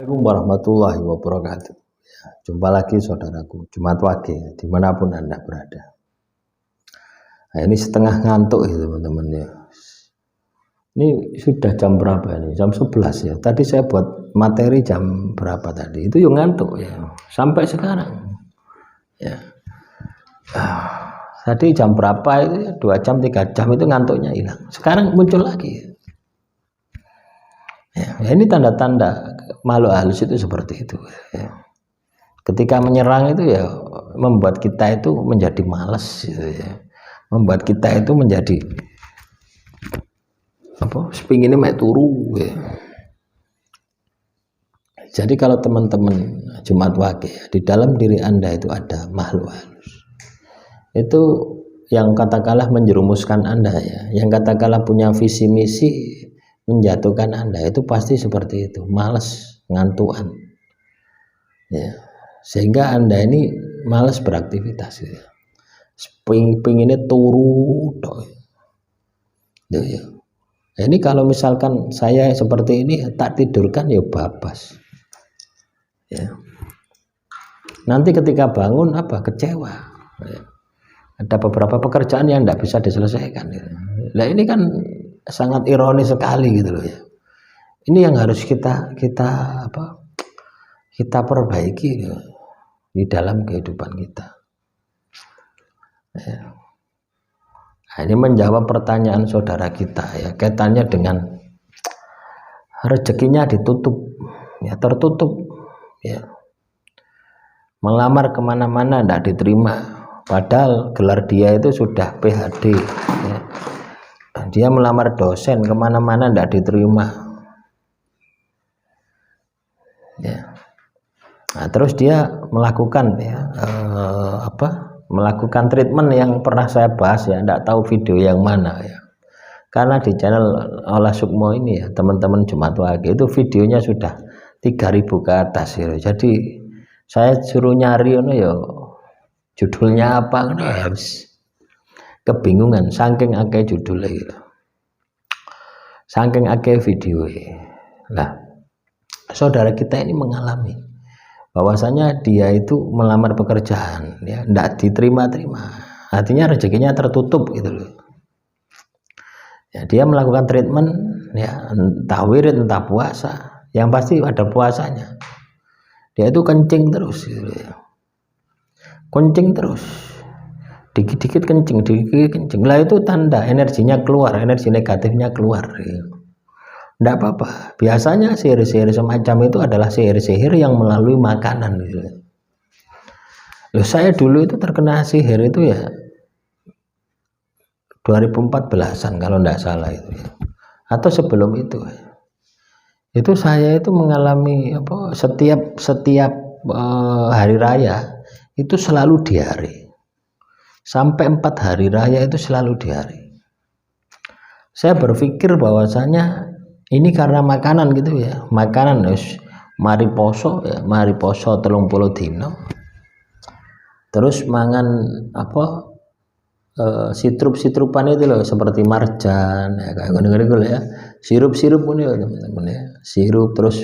Assalamualaikum warahmatullahi wabarakatuh. Jumpa lagi saudaraku, Jumat Wage dimanapun Anda berada. Nah, ini setengah ngantuk ya teman-teman ya. Ini sudah jam berapa ini? Jam 11 ya. Tadi saya buat materi jam berapa tadi? Itu yang ngantuk ya. Sampai sekarang. Ya. Tadi jam berapa itu ya? 2 jam 3 jam itu ngantuknya hilang. Sekarang muncul lagi. Ya, ini tanda-tanda makhluk halus itu seperti itu ya. Ketika menyerang itu ya membuat kita itu menjadi malas gitu ya. Membuat kita itu menjadi sepinginnya mek turu ya. Jadi kalau teman-teman Jumat Wage ya, di dalam diri Anda itu ada makhluk halus. Itu yang katakanlah menjerumuskan Anda ya, yang katakanlah punya visi misi menjatuhkan Anda, itu pasti seperti itu, malas, ngantuan ya, sehingga Anda ini malas beraktivitas ya. Pengennya turu ya. Nah, ini kalau misalkan saya seperti ini tak tidurkan ya babas ya. Nanti ketika bangun kecewa ya. Ada beberapa pekerjaan yang tidak bisa diselesaikan ya. Nah ini kan sangat ironis sekali gitu loh ya. Ini yang harus kita perbaiki ya, di dalam kehidupan kita ya. Nah, ini menjawab pertanyaan saudara kita ya, kaitannya dengan rezekinya ditutup ya, tertutup ya, melamar kemana-mana tidak diterima, padahal gelar dia itu sudah PhD ya. Dia melamar dosen kemana-mana tidak diterima ya. Nah, terus dia melakukan ya melakukan treatment yang pernah saya bahas ya, tidak tahu video yang mana ya, karena di channel Olah Sukmo ini ya teman-teman Jumat Wage itu videonya sudah 3000 ke atas ya. Jadi saya suruh nyari ya judulnya apa harus kebingungan saking akeh judulnya gitu. Saking akeh video. Nah, saudara kita ini mengalami bahwasanya dia itu melamar pekerjaan ya tidak diterima-terima. Artinya rezekinya tertutup gitu loh. Ya, dia melakukan treatment ya, entah wirid entah puasa, yang pasti ada puasanya. Dia itu kencing terus gitu ya. Kencing terus. Dikit-dikit kencing, dikit kencing. Lah itu tanda energinya keluar, energi negatifnya keluar. Tidak apa-apa. Biasanya sihir-sihir semacam itu adalah sihir-sihir yang melalui makanan gitu. Loh, saya dulu itu terkena sihir itu ya 2014-an kalau tidak salah itu ya. Atau sebelum itu. Itu saya itu mengalami setiap hari raya itu selalu diare. Sampai 4 hari raya itu selalu diare. Saya berpikir bahwasanya ini karena makanan gitu ya, makanan mari poso 30 dino. Terus mangan sitrup-sitrupan itu loh, seperti marjan ya, kayak gini-gini ya. Sirup-sirup ini ya teman-teman ya. Sirup terus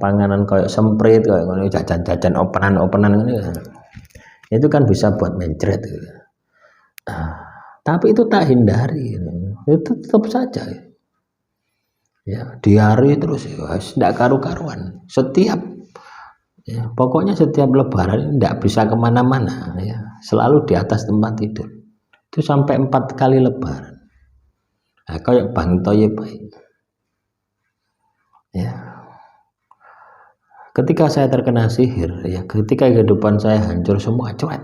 panganan kayak semprit kayak gini, jajan-jajan openan-openan ini ya. Itu kan bisa buat mencret gitu. Tapi itu tak hindari itu tetap saja ya, diare terus ya, tidak karu-karuan setiap ya, pokoknya setiap lebaran tidak bisa kemana-mana ya, selalu di atas tempat tidur itu sampai 4 kali lebaran. Nah, kayak Bang Toyib ya. Ketika saya terkena sihir ya, ketika kehidupan saya hancur semua cuek.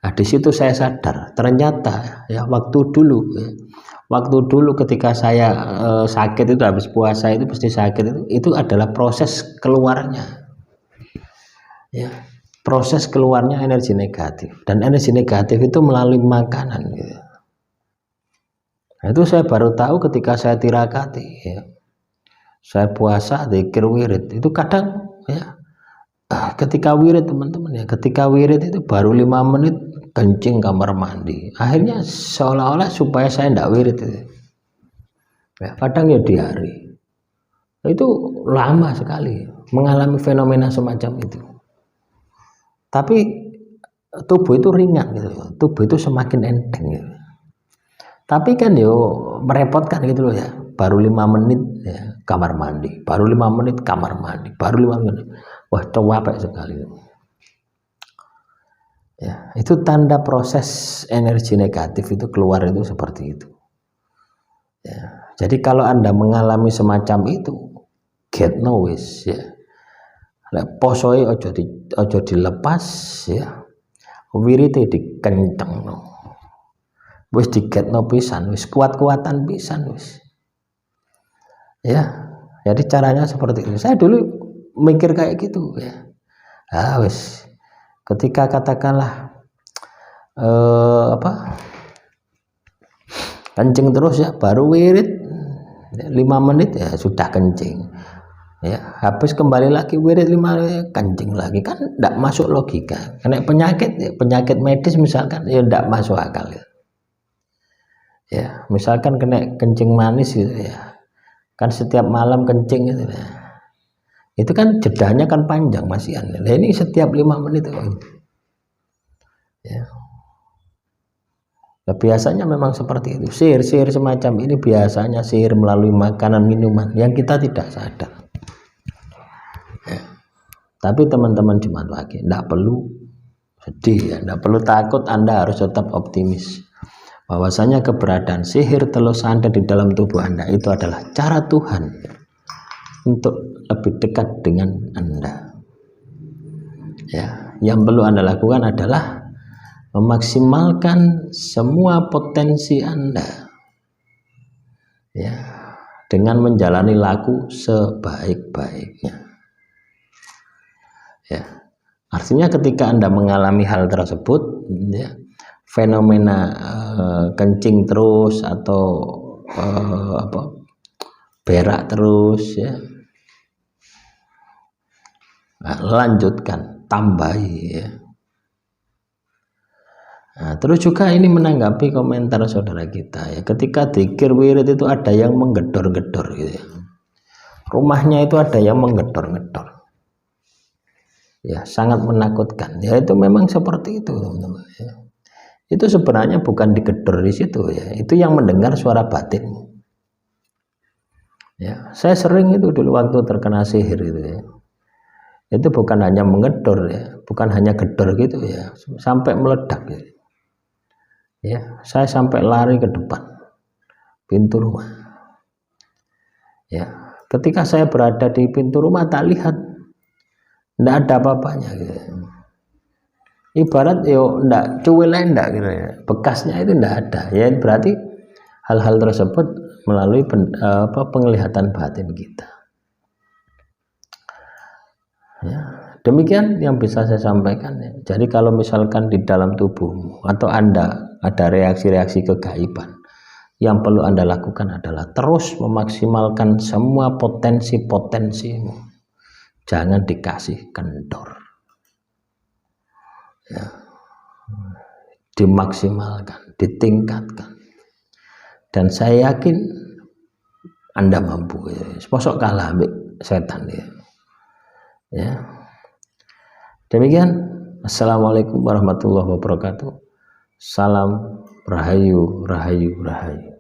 Nah, di situ saya sadar ternyata ya waktu dulu ketika saya sakit itu, habis puasa itu pasti sakit, itu adalah proses keluarnya ya, proses keluarnya energi negatif, dan energi negatif itu melalui makanan gitu. Nah, itu saya baru tahu ketika saya tirakati ya. Saya puasa zikir wirid itu kadang ya, ketika wirid teman-teman ya, ketika wirid itu baru 5 menit kencing kamar mandi, akhirnya seolah-olah supaya saya tidak wirid itu ya, kadang ya diare Itu lama sekali mengalami fenomena semacam itu. Tapi tubuh itu ringan gitu, tubuh itu semakin enteng gitu. Tapi kan merepotkan gitu loh ya. Baru 5 menit ya, kamar mandi, baru 5 menit kamar mandi, baru 5 menit. Wah, capek sekali. Ya, itu tanda proses energi negatif itu keluar itu seperti itu. Ya, jadi kalau Anda mengalami semacam itu, get no wis ya. Posoi ojo dilepas ya. Wirite dikencengno. Wis digetno pisan, wis kuat-kuatan pisan wis. Ya. Jadi caranya seperti itu. Saya dulu mikir kayak gitu ya. Wis ketika katakanlah kencing terus ya, baru wirid 5 menit ya sudah kencing ya, habis kembali lagi wirid 5 kencing lagi, kan tidak masuk logika. Kena penyakit medis misalkan ya tidak masuk akal ya. Misalkan kena kencing manis gitu ya, kan setiap malam kencing gitu ya, itu kan jedanya kan panjang masih aneh. Nah, ini setiap 5 menit ya. Nah, biasanya memang seperti itu. Sihir semacam ini biasanya sihir melalui makanan minuman yang kita tidak sadar ya. Tapi teman-teman Jumat Wage tidak perlu sedih ya, tidak perlu takut. Anda harus tetap optimis bahwasanya keberadaan sihir telur santet di dalam tubuh Anda itu adalah cara Tuhan untuk lebih dekat dengan Anda ya. Yang perlu Anda lakukan adalah memaksimalkan semua potensi Anda ya, dengan menjalani laku sebaik-baiknya ya. Artinya ketika Anda mengalami hal tersebut ya, fenomena kencing terus atau berak terus ya, lanjutkan, tambahi ya. Nah, terus juga ini menanggapi komentar saudara kita ya, ketika dzikir wirid itu ada yang menggedor-gedor gitu ya. Rumahnya itu ada yang menggedor-gedor ya, sangat menakutkan ya. Itu memang seperti itu teman-teman ya. Itu sebenarnya bukan digedor di situ ya, itu yang mendengar suara batin ya. Saya sering itu dulu waktu terkena sihir itu ya, itu bukan hanya menggedor ya, bukan hanya gedor gitu ya, sampai meledak ya. Saya sampai lari ke depan pintu rumah ya. Ketika saya berada di pintu rumah, tak lihat tidak ada apa-apanya gitu. Ibarat ndak cuwil ndak gitu ya, bekasnya itu ndak ada ya. Berarti hal-hal tersebut melalui penglihatan batin kita ya. Demikian yang bisa saya sampaikan ya. Jadi kalau misalkan di dalam tubuhmu atau Anda ada reaksi-reaksi kegaiban, yang perlu Anda lakukan adalah terus memaksimalkan semua potensi-potensimu. Jangan dikasih kendor ya. Dimaksimalkan, ditingkatkan, dan saya yakin Anda mampu ya. Mosok kalah ambil setan ya. Demikian, assalamualaikum warahmatullahi wabarakatuh. Salam rahayu, rahayu, rahayu.